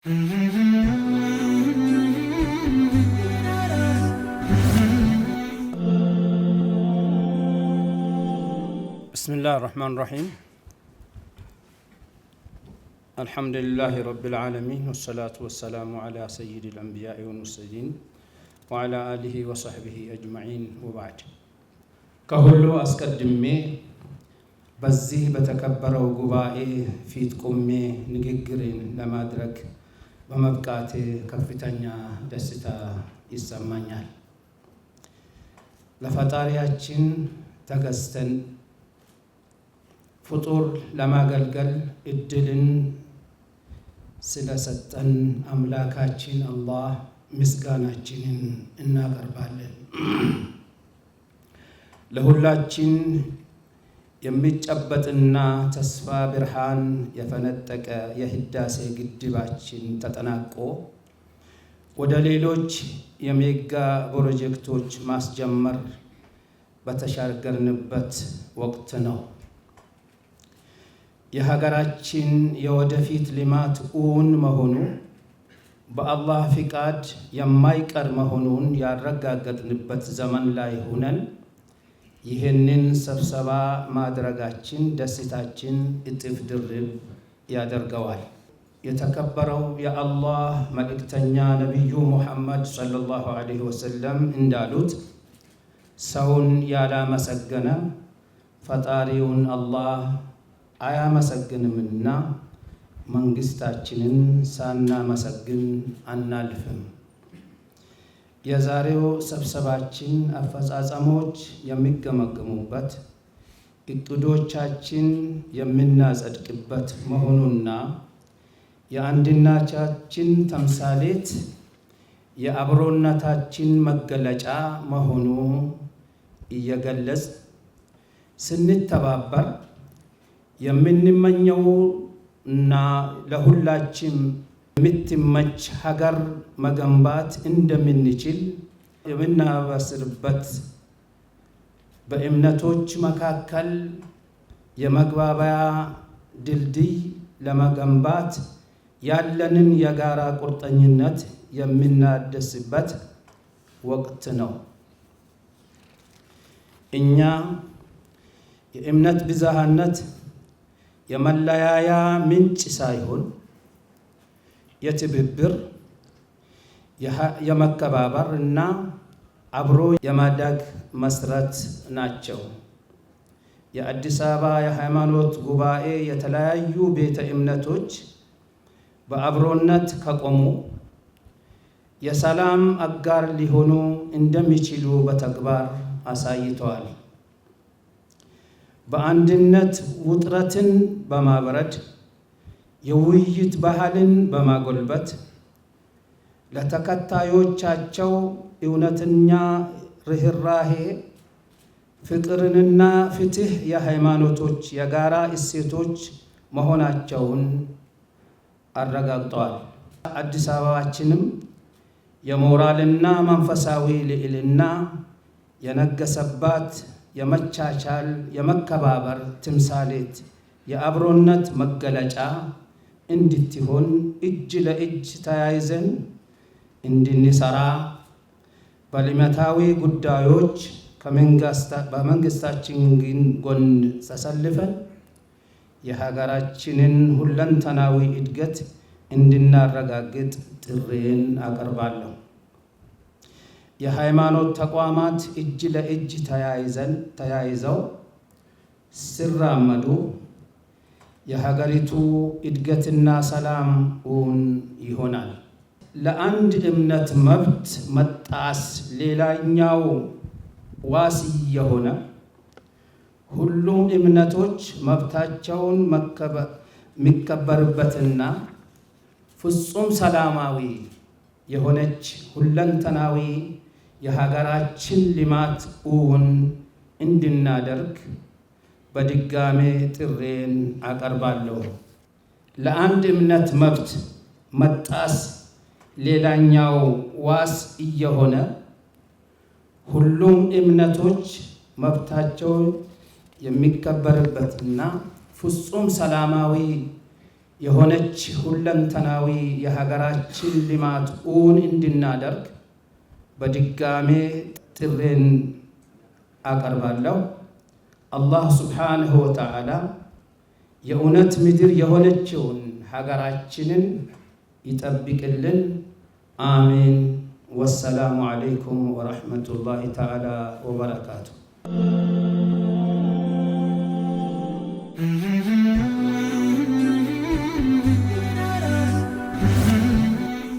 بسم الله الرحمن الرحيم الحمد لله رب العالمين والصلاة والسلام على سيد الأنبياء والمرسلين وعلى آله وصحبه أجمعين وبعد كهلو أسكدمي በዚህ በተከበረው ጉባኤ ፊት ቆሜ ንግግሬን ለማድረግ በመብቃቴ ከፍተኛ ደስታ ይሰማኛል። ለፈጣሪያችን ተገዝተን ፍጡር ለማገልገል እድልን ስለሰጠን አምላካችን አላህ ምስጋናችንን እናቀርባለን። ለሁላችን የሚጨበጥና ተስፋ ብርሃን የፈነጠቀ የህዳሴ ግድባችን ተጠናቆ ወደ ሌሎች የሜጋ ፕሮጀክቶች ማስጀመር በተሻገርንበት ወቅት ነው። የሀገራችን የወደፊት ልማት እውን መሆኑ በአላህ ፍቃድ የማይቀር መሆኑን ያረጋገጥንበት ዘመን ላይ ሆነን ይህንን ስብሰባ ማድረጋችን ደስታችን እጥፍ ድርብ ያደርገዋል። የተከበረው የአላህ መልእክተኛ ነቢዩ ሙሐመድ ሰለላሁ ዐለይሂ ወሰለም እንዳሉት ሰውን ያላመሰገነ ፈጣሪውን አላህ አያመሰግንምና መንግስታችንን ሳናመሰግን አናልፍም። የዛሬው ስብሰባችን አፈጻጸሞች የሚገመገሙበት እቅዶቻችን የምናጸድቅበት መሆኑና የአንድነታችን ተምሳሌት የአብሮነታችን መገለጫ መሆኑ እየገለጽ ስንተባበር የምንመኘውና ለሁላችን የምትመች ሀገር መገንባት እንደምንችል የምናበስርበት በእምነቶች መካከል የመግባቢያ ድልድይ ለመገንባት ያለንን የጋራ ቁርጠኝነት የምናድስበት ወቅት ነው። እኛ የእምነት ብዝሃነት የመለያያ ምንጭ ሳይሆን የትብብር የመከባበር እና አብሮ የማደግ መሰረት ናቸው። የአዲስ አበባ የሃይማኖት ጉባኤ የተለያዩ ቤተ እምነቶች በአብሮነት ከቆሙ የሰላም አጋር ሊሆኑ እንደሚችሉ በተግባር አሳይተዋል። በአንድነት ውጥረትን በማብረድ የውይይት ባህልን በማጎልበት ለተከታዮቻቸው እውነተኛ ርህራሄ፣ ፍቅርንና ፍትህ የሃይማኖቶች የጋራ እሴቶች መሆናቸውን አረጋግጠዋል። አዲስ አበባችንም የሞራልና መንፈሳዊ ልዕልና የነገሰባት የመቻቻል የመከባበር ትምሳሌት የአብሮነት መገለጫ እንድትሆን እጅ ለእጅ ተያይዘን እንድንሰራ በልማታዊ ጉዳዮች በመንግስታችን ጎን ተሰልፈን የሀገራችንን ሁለንተናዊ እድገት እንድናረጋግጥ ጥሪዬን አቀርባለሁ። የሃይማኖት ተቋማት እጅ ለእጅ ተያይዘው ሲራመዱ የሀገሪቱ እድገትና ሰላም እውን ይሆናል። ለአንድ እምነት መብት መጣስ ሌላኛው ዋስ የሆነ ሁሉም እምነቶች መብታቸውን የሚከበርበትና ፍጹም ሰላማዊ የሆነች ሁለንተናዊ የሀገራችን ልማት እውን እንድናደርግ በድጋሜ ጥሬን አቀርባለሁ። ለአንድ እምነት መብት መጣስ ሌላኛው ዋስ እየሆነ ሁሉም እምነቶች መብታቸው የሚከበርበትና ፍጹም ሰላማዊ የሆነች ሁለንተናዊ የሀገራችን ልማት እውን እንድናደርግ በድጋሜ ጥሬን አቀርባለሁ። አላህ ሱብሓነሁ ወተዓላ የእውነት ምድር የሆነችውን ሀገራችንን ይጠብቅልን። አሚን። ወሰላሙ ዓለይኩም ወረሕመቱላሂ ተዓላ ወበረካቱሁ።